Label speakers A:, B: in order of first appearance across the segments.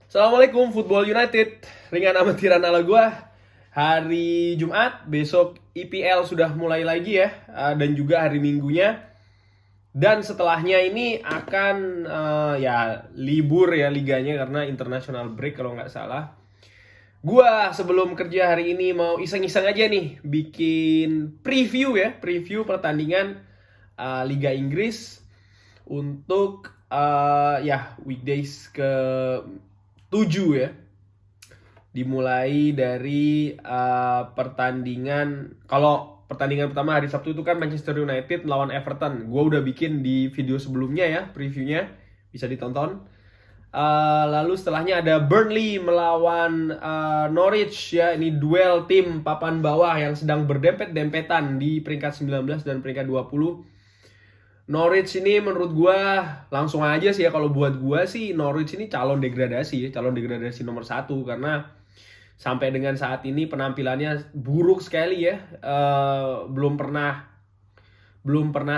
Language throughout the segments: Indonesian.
A: Assalamualaikum Football United. Ringan amatiran ala gua. Hari Jumat, besok IPL sudah mulai lagi ya, dan juga hari Minggunya. Dan setelahnya ini akan ya libur ya liganya karena international break kalau nggak salah. Gua sebelum kerja hari ini mau iseng-iseng aja nih bikin preview pertandingan Liga Inggris untuk ya weekdays ke 7 ya. Dimulai dari pertandingan, kalau pertandingan pertama hari Sabtu itu kan Manchester United melawan Everton. Gue udah bikin di video sebelumnya ya, previewnya bisa ditonton. Lalu setelahnya ada Burnley melawan Norwich ya. Ini duel tim papan bawah yang sedang berdempet-dempetan di peringkat 19 dan peringkat 20. Norwich ini menurut gua langsung aja sih ya, kalau buat gua sih Norwich ini calon degradasi nomor satu karena sampai dengan saat ini penampilannya buruk sekali ya. Belum pernah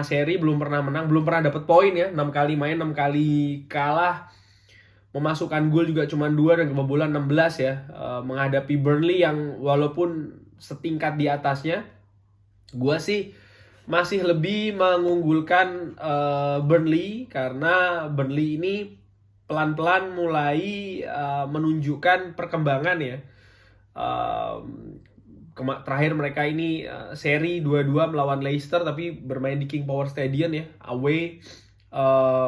A: seri, belum pernah menang, belum pernah dapat poin ya. 6 kali main, 6 kali kalah. Memasukkan gol juga cuma 2 dan kebobolan 16 ya. Menghadapi Burnley yang walaupun setingkat di atasnya, gua sih masih lebih mengunggulkan Burnley karena Burnley ini pelan-pelan mulai menunjukkan perkembangan ya. Terakhir mereka ini seri 2-2 melawan Leicester tapi bermain di King Power Stadium ya, away.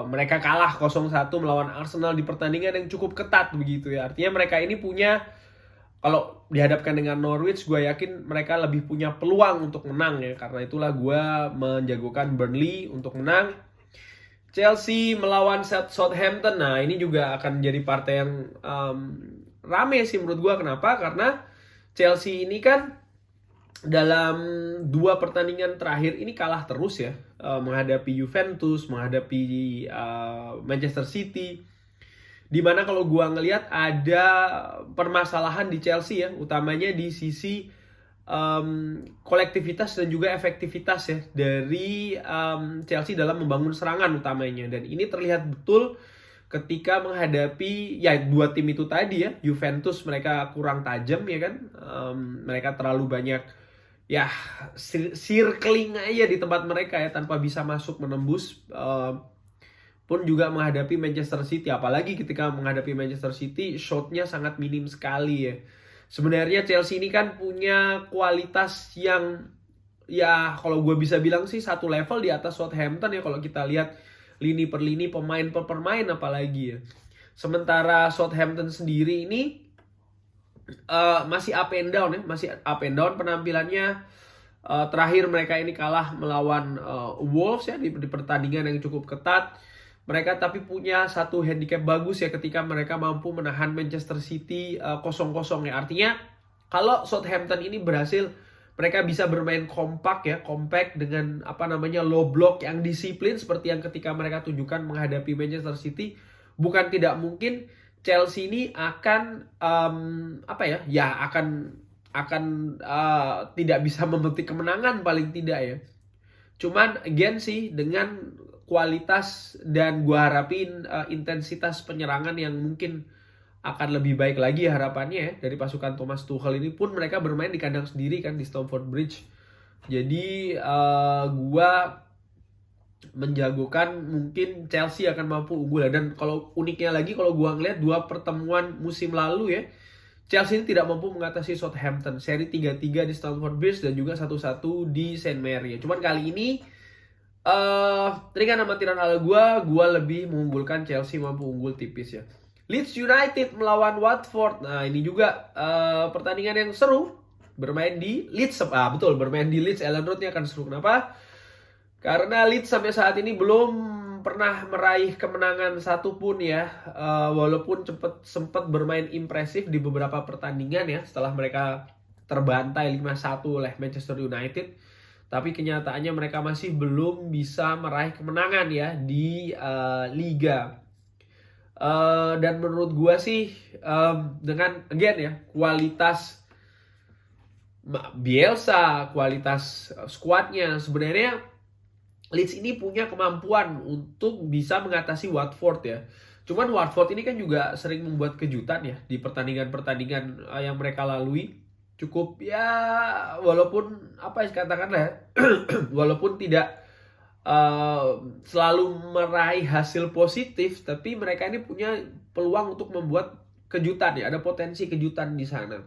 A: Mereka kalah 0-1 melawan Arsenal di pertandingan yang cukup ketat begitu ya. Artinya mereka ini punya, kalau dihadapkan dengan Norwich, gue yakin mereka lebih punya peluang untuk menang ya. Karena itulah gue menjagokan Burnley untuk menang. Chelsea melawan Southampton. Nah ini juga akan jadi partai yang rame sih menurut gue. Kenapa? Karena Chelsea ini kan dalam 2 pertandingan terakhir ini kalah terus ya. Menghadapi Juventus, menghadapi Manchester City. Dimana kalau gua ngelihat ada permasalahan di Chelsea ya, utamanya di sisi kolektivitas dan juga efektivitas ya dari Chelsea dalam membangun serangan utamanya. Dan ini terlihat betul ketika menghadapi ya 2 tim itu tadi ya. Juventus mereka kurang tajam ya kan, mereka terlalu banyak ya circling aja di tempat mereka ya, tanpa bisa masuk menembus. Pun juga menghadapi Manchester City, apalagi ketika menghadapi Manchester City shotnya sangat minim sekali ya. Sebenarnya Chelsea ini kan punya kualitas yang ya kalau gue bisa bilang sih satu level di atas Southampton ya, kalau kita lihat lini per lini, pemain per pemain apalagi ya. Sementara Southampton sendiri ini masih up and down ya, masih up and down penampilannya. Terakhir mereka ini kalah melawan Wolves ya di pertandingan yang cukup ketat. Mereka tapi punya satu handicap bagus ya ketika mereka mampu menahan Manchester City 0-0 ya. Artinya kalau Southampton ini berhasil, mereka bisa bermain kompak ya, compact dengan low block yang disiplin seperti yang ketika mereka tunjukkan menghadapi Manchester City. Bukan tidak mungkin Chelsea ini akan akan tidak bisa memetik kemenangan paling tidak ya. Cuman again sih dengan kualitas dan gua harapin intensitas penyerangan yang mungkin akan lebih baik lagi harapannya ya dari pasukan Thomas Tuchel ini. Pun mereka bermain di kandang sendiri kan di Stamford Bridge. Jadi gua menjagokan mungkin Chelsea akan mampu unggul. Dan kalau uniknya lagi, kalau gua ngeliat 2 pertemuan musim lalu ya, Chelsea ini tidak mampu mengatasi Southampton. Seri 3-3 di Stamford Bridge dan juga 1-1 di St. Mary. Cuman kali ini ringan amatiran ala gue lebih mengunggulkan Chelsea mampu unggul tipis ya. Leeds United melawan Watford. Nah ini juga pertandingan yang seru. Bermain di Leeds, bermain di Leeds Ellen Road ini akan seru. Kenapa? Karena Leeds sampai saat ini belum pernah meraih kemenangan satupun ya. Walaupun sempat bermain impresif di beberapa pertandingan ya setelah mereka terbantai 5-1 oleh Manchester United. Tapi kenyataannya mereka masih belum bisa meraih kemenangan ya di Liga. Dan menurut gue sih dengan again ya kualitas Bielsa, kualitas skuadnya, sebenarnya Leeds ini punya kemampuan untuk bisa mengatasi Watford ya. Cuman Watford ini kan juga sering membuat kejutan ya di pertandingan-pertandingan yang mereka lalui. Cukup ya, walaupun apa ya katakanlah ya, walaupun tidak selalu meraih hasil positif, tapi mereka ini punya peluang untuk membuat kejutan ya, ada potensi kejutan di sana.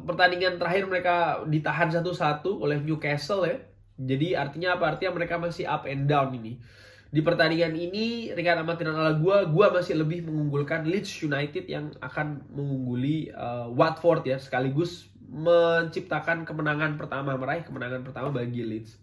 A: Pertandingan terakhir mereka ditahan 1-1 oleh Newcastle ya. Jadi artinya apa? Artinya mereka masih up and down ini. Di pertandingan ini, rekan amatiran ala gua masih lebih mengunggulkan Leeds United yang akan mengungguli Watford ya, sekaligus menciptakan kemenangan pertama, meraih kemenangan pertama bagi Leeds.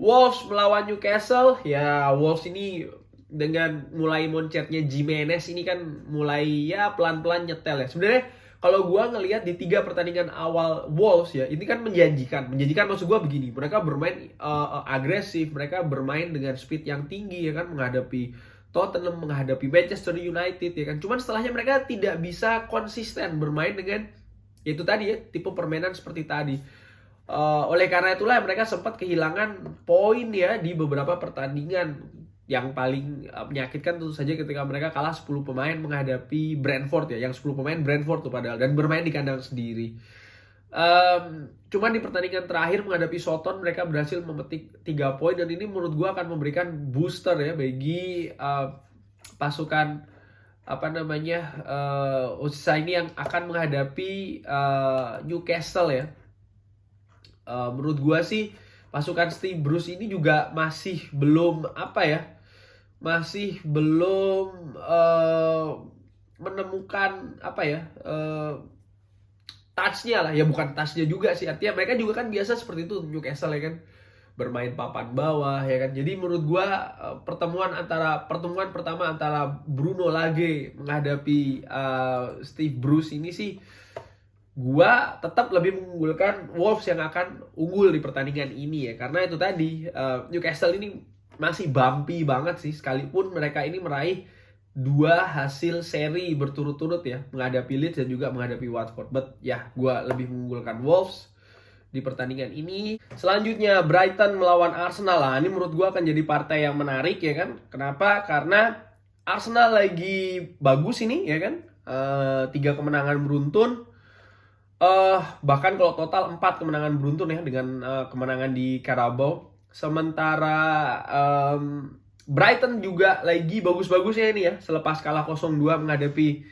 A: Wolves melawan Newcastle, ya Wolves ini dengan mulai moncetnya Jimenez ini kan mulai ya pelan-pelan nyetel ya. Sebenarnya kalau gua ngelihat di 3 pertandingan awal Wolves ya, ini kan menjanjikan. Menjanjikan maksud gua begini, mereka bermain agresif, mereka bermain dengan speed yang tinggi ya kan, menghadapi Tottenham, menghadapi Manchester United ya kan. Cuman setelahnya mereka tidak bisa konsisten bermain dengan itu tadi ya, tipe permainan seperti tadi. Oleh karena itulah mereka sempat kehilangan poin ya di beberapa pertandingan. Yang paling menyakitkan tentu saja ketika mereka kalah 10 pemain menghadapi Brentford ya. Yang 10 pemain Brentford tuh padahal, dan bermain di kandang sendiri. Cuman di pertandingan terakhir menghadapi Soton mereka berhasil memetik 3 poin, dan ini menurut gua akan memberikan booster ya bagi pasukan apa namanya usaha ini yang akan menghadapi Newcastle ya. Menurut gua sih pasukan Steve Bruce ini juga masih belum apa ya, masih belum menemukan apa ya touch-nya lah ya, bukan touch-nya juga sih, artinya mereka juga kan biasa seperti itu Newcastle ya kan, bermain papan bawah ya kan. Jadi menurut gua pertemuan pertama antara Bruno Lage menghadapi Steve Bruce ini sih, gua tetap lebih mengunggulkan Wolves yang akan unggul di pertandingan ini ya, karena itu tadi Newcastle ini masih bumpy banget sih, sekalipun mereka ini meraih 2 hasil seri berturut-turut ya, menghadapi Leeds dan juga menghadapi Watford. But ya, gua lebih mengunggulkan Wolves di pertandingan ini. Selanjutnya Brighton melawan Arsenal lah. Ini menurut gua akan jadi partai yang menarik ya kan. Kenapa? Karena Arsenal lagi bagus ini ya kan. 3 kemenangan beruntun. Bahkan kalau total 4 kemenangan beruntun ya, dengan kemenangan di Carabao. Sementara Brighton juga lagi bagus-bagusnya ini ya, selepas kalah 0-2 menghadapi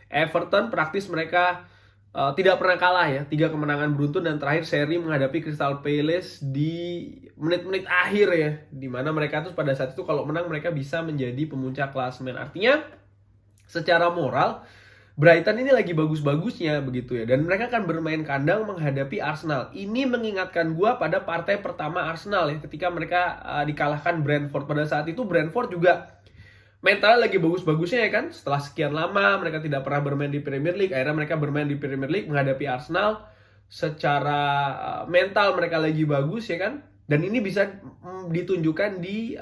A: Everton. Praktis mereka tidak pernah kalah ya, 3 kemenangan beruntun, dan terakhir seri menghadapi Crystal Palace di menit-menit akhir ya, dimana mereka tuh pada saat itu kalau menang mereka bisa menjadi pemuncak klasemen. Artinya secara moral Brighton ini lagi bagus-bagusnya begitu ya, dan mereka akan bermain kandang menghadapi Arsenal. Ini mengingatkan gua pada partai pertama Arsenal ya, ketika mereka dikalahkan Brentford. Pada saat itu Brentford juga mentalnya lagi bagus-bagusnya ya kan. Setelah sekian lama mereka tidak pernah bermain di Premier League, akhirnya mereka bermain di Premier League menghadapi Arsenal. Secara mental mereka lagi bagus ya kan, dan ini bisa ditunjukkan di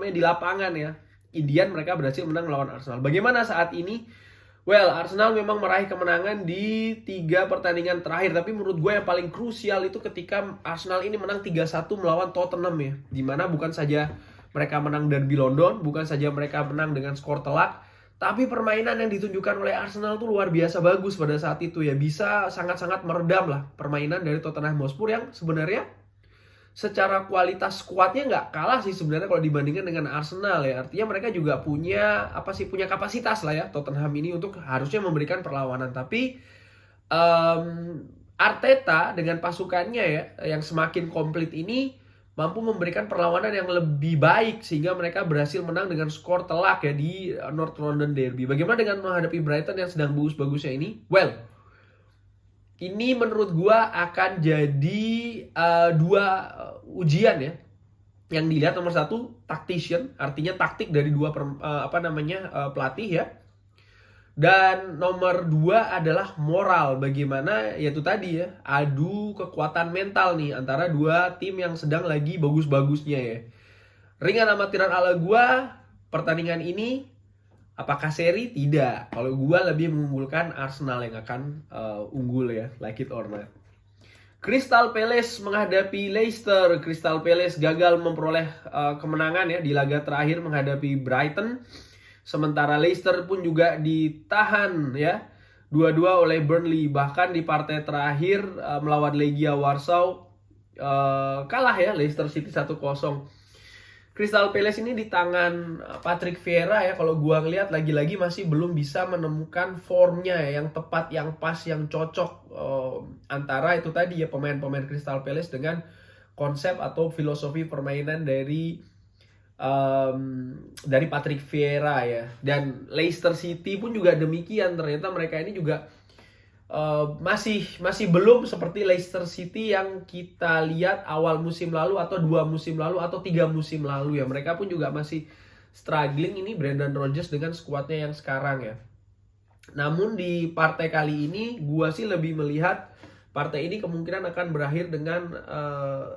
A: di lapangan ya. Indian mereka berhasil menang melawan Arsenal. Bagaimana saat ini? Well, Arsenal memang meraih kemenangan di 3 pertandingan terakhir, tapi menurut gue yang paling krusial itu ketika Arsenal ini menang 3-1 melawan Tottenham ya, dimana bukan saja mereka menang derby London, bukan saja mereka menang dengan skor telak, tapi permainan yang ditunjukkan oleh Arsenal tuh luar biasa bagus pada saat itu ya, bisa sangat-sangat meredam lah permainan dari Tottenham Hotspur yang sebenarnya secara kualitas skuadnya nggak kalah sih sebenarnya kalau dibandingkan dengan Arsenal ya. Artinya mereka juga punya punya kapasitas lah ya Tottenham ini untuk harusnya memberikan perlawanan. Tapi Arteta dengan pasukannya ya yang semakin komplit ini mampu memberikan perlawanan yang lebih baik, sehingga mereka berhasil menang dengan skor telak ya di North London Derby. Bagaimana dengan menghadapi Brighton yang sedang bagus-bagusnya ini? Well, ini menurut gua akan jadi 2 ujian ya. Yang dilihat nomor 1 tactician, artinya taktik dari 2 pelatih ya. Dan nomor 2 adalah moral, bagaimana yaitu tadi ya, adu kekuatan mental nih antara 2 tim yang sedang lagi bagus-bagusnya ya. Ringan amatiran ala gua, pertandingan ini apakah seri? Tidak. Kalau gue lebih mengunggulkan Arsenal yang akan unggul ya, like it or not. Crystal Palace menghadapi Leicester. Crystal Palace gagal memperoleh kemenangan ya di laga terakhir menghadapi Brighton. Sementara Leicester pun juga ditahan ya 2-2 oleh Burnley. Bahkan di partai terakhir melawan Legia Warsaw kalah ya Leicester City 1-0. Crystal Palace ini di tangan Patrick Vieira ya, kalau gua ngelihat lagi-lagi masih belum bisa menemukan formnya ya, yang tepat, yang pas, yang cocok antara itu tadi ya pemain-pemain Crystal Palace dengan konsep atau filosofi permainan dari Patrick Vieira ya. Dan Leicester City pun juga demikian, ternyata mereka ini juga masih belum seperti Leicester City yang kita lihat awal musim lalu atau 2 musim lalu atau 3 musim lalu ya. Mereka pun juga masih struggling ini Brendan Rodgers dengan skuadnya yang sekarang ya. Namun di partai kali ini gua sih lebih melihat partai ini kemungkinan akan berakhir dengan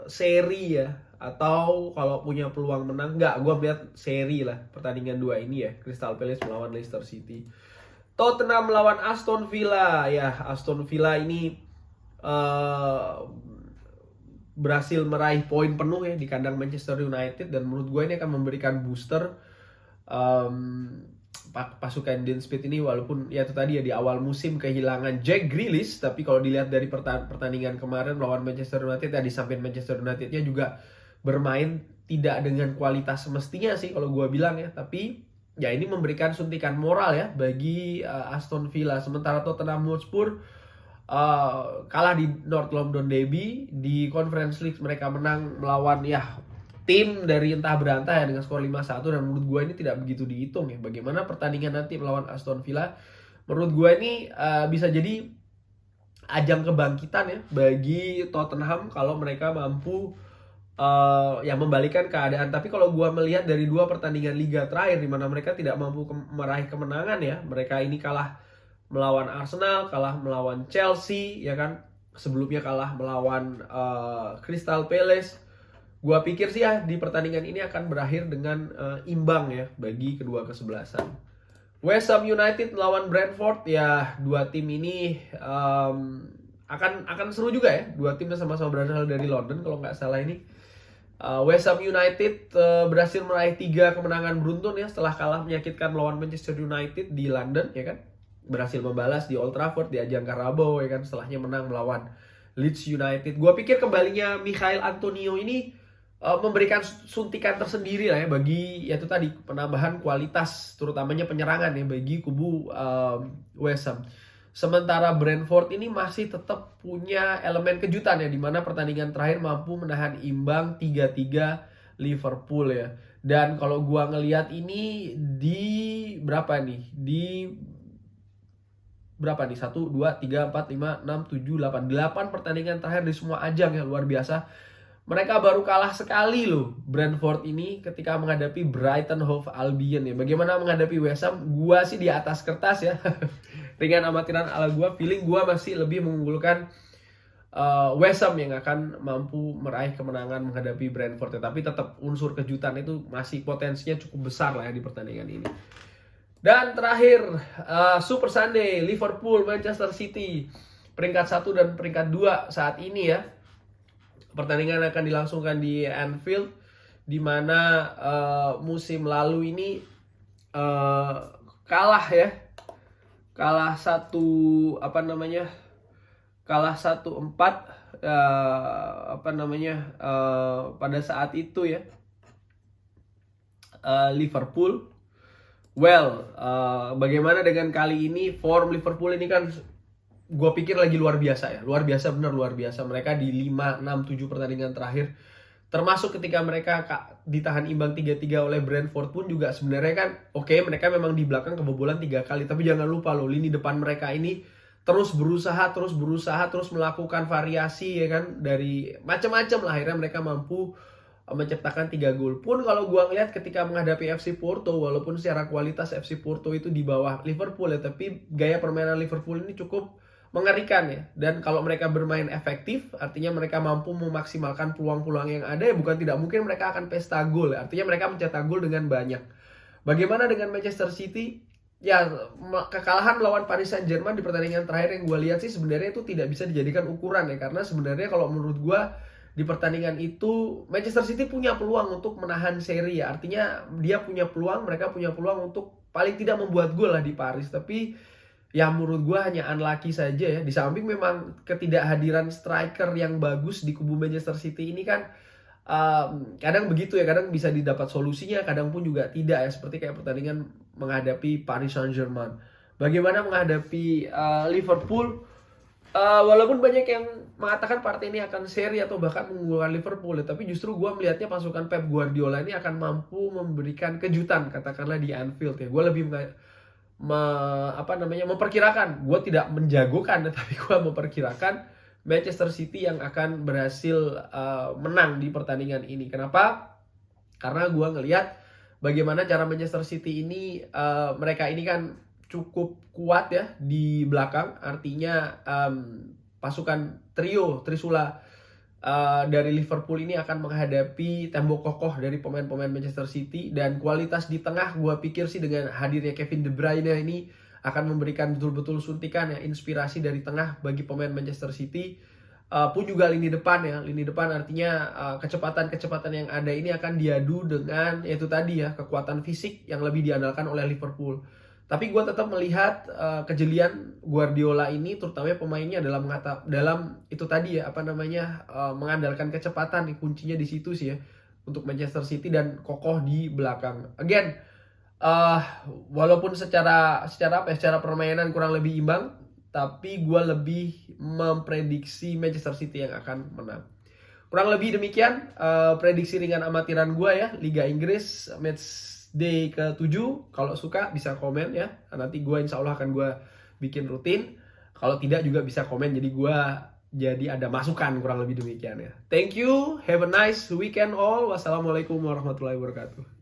A: seri ya, atau kalau punya peluang menang gua melihat seri lah pertandingan 2 ini ya, Crystal Palace melawan Leicester City. Tottenham melawan Aston Villa ya. Aston Villa ini berhasil meraih poin penuh ya di kandang Manchester United, dan menurut gue ini akan memberikan booster pasukan Dean Smith ini, walaupun ya itu tadi ya di awal musim kehilangan Jack Grealish, tapi kalau dilihat dari pertandingan kemarin melawan Manchester United ya, di samping Manchester United-nya juga bermain tidak dengan kualitas semestinya sih kalau gue bilang ya, tapi ya ini memberikan suntikan moral ya bagi Aston Villa. Sementara Tottenham Hotspur kalah di North London Derby. Di Conference League mereka menang melawan ya tim dari entah berantah ya dengan skor 5-1, dan menurut gue ini tidak begitu dihitung ya. Bagaimana pertandingan nanti melawan Aston Villa, menurut gue ini bisa jadi ajang kebangkitan ya bagi Tottenham kalau mereka mampu yang membalikan keadaan. Tapi kalau gua melihat dari 2 pertandingan liga terakhir di mana mereka tidak mampu meraih kemenangan ya, mereka ini kalah melawan Arsenal, kalah melawan Chelsea ya kan, sebelumnya kalah melawan Crystal Palace. Gua pikir sih ya di pertandingan ini akan berakhir dengan imbang ya bagi kedua kesebelasan. West Ham United melawan Brentford ya, 2 tim ini akan seru juga ya. 2 tim sama-sama berasal dari London kalau nggak salah ini. West Ham United berhasil meraih 3 kemenangan beruntun ya setelah kalah menyakitkan melawan Manchester United di London ya kan. Berhasil membalas di Old Trafford di ajang Carabao ya kan, setelahnya menang melawan Leeds United. Gua pikir kembalinya Michail Antonio ini memberikan suntikan tersendiri lah ya bagi ya itu tadi penambahan kualitas terutamanya penyerangan ya bagi kubu West Ham. Sementara Brentford ini masih tetap punya elemen kejutan ya, di mana pertandingan terakhir mampu menahan imbang 3-3 Liverpool ya. Dan kalau gua ngelihat ini di berapa nih? Di berapa nih? 1 2 3 4 5 6 7 8 8 pertandingan terakhir di semua ajang ya, luar biasa. Mereka baru kalah sekali loh Brentford ini ketika menghadapi Brighton Hove Albion ya. Bagaimana menghadapi West Ham? Gua sih di atas kertas ya. Ringan amatiran ala gua, feeling gua masih lebih mengunggulkan West Ham yang akan mampu meraih kemenangan menghadapi Brentford ya. Tapi tetap unsur kejutan itu masih potensinya cukup besar lah ya di pertandingan ini. Dan terakhir Super Sunday, Liverpool Manchester City, peringkat 1 dan peringkat 2 saat ini ya. Pertandingan akan dilangsungkan di Anfield, di mana musim lalu ini kalah 1-4 pada saat itu ya Liverpool. Bagaimana dengan kali ini? Form Liverpool ini kan gue pikir lagi luar biasa ya, luar biasa, bener luar biasa. Mereka di 5, 6, 7 pertandingan terakhir, termasuk ketika mereka ditahan imbang 3-3 oleh Brentford pun juga sebenarnya kan oke, mereka memang di belakang kebobolan 3 kali, tapi jangan lupa loh, lini depan mereka ini terus berusaha, terus melakukan variasi ya kan, dari macam-macam lah, akhirnya mereka mampu menciptakan 3 gol. Pun kalau gua ngeliat ketika menghadapi FC Porto, walaupun secara kualitas FC Porto itu di bawah Liverpool ya, tapi gaya permainan Liverpool ini cukup mengerikan ya. Dan kalau mereka bermain efektif, artinya mereka mampu memaksimalkan peluang-peluang yang ada ya, bukan tidak mungkin mereka akan pesta gol ya. Artinya mereka mencetak gol dengan banyak. Bagaimana dengan Manchester City? ya kekalahan melawan Paris Saint-Germain di pertandingan terakhir yang gue lihat sih sebenarnya itu tidak bisa dijadikan ukuran ya, karena sebenarnya kalau menurut gue di pertandingan itu Manchester City punya peluang untuk menahan seri ya, artinya dia punya peluang, mereka punya peluang untuk paling tidak membuat gol lah di Paris, tapi ya menurut gue hanya unlucky saja ya. Di samping memang ketidakhadiran striker yang bagus di kubu Manchester City ini kan kadang begitu ya, kadang bisa didapat solusinya, kadang pun juga tidak ya, seperti kayak pertandingan menghadapi Paris Saint-Germain. Bagaimana menghadapi Liverpool? Walaupun banyak yang mengatakan partai ini akan seri atau bahkan mengunggulkan Liverpool ya, tapi justru gue melihatnya pasukan Pep Guardiola ini akan mampu memberikan kejutan, katakanlah di Anfield ya. Gue lebih memperkirakan, gue tidak menjagokan, tapi gue memperkirakan Manchester City yang akan berhasil menang di pertandingan ini. Kenapa? Karena gue ngelihat bagaimana cara Manchester City ini, mereka ini kan cukup kuat ya di belakang, artinya pasukan Trisula dari Liverpool ini akan menghadapi tembok kokoh dari pemain-pemain Manchester City, dan kualitas di tengah gue pikir sih dengan hadirnya Kevin De Bruyne ini akan memberikan betul-betul suntikan ya, inspirasi dari tengah bagi pemain Manchester City. Pun juga lini depan ya, lini depan artinya kecepatan-kecepatan yang ada ini akan diadu dengan yaitu tadi ya, kekuatan fisik yang lebih diandalkan oleh Liverpool. Tapi gue tetap melihat kejelian Guardiola ini, terutama pemainnya dalam itu tadi ya, mengandalkan kecepatan, kuncinya di situ sih ya untuk Manchester City, dan kokoh di belakang. Again, walaupun secara permainan kurang lebih imbang, tapi gue lebih memprediksi Manchester City yang akan menang. Kurang lebih demikian prediksi ringan amatiran gue ya, Liga Inggris match day ke-7. Kalau suka bisa komen ya, nanti gue insya Allah akan gue bikin rutin. Kalau tidak juga bisa komen, jadi ada masukan, kurang lebih demikian ya. Thank you, have a nice weekend all. Wassalamualaikum warahmatullahi wabarakatuh.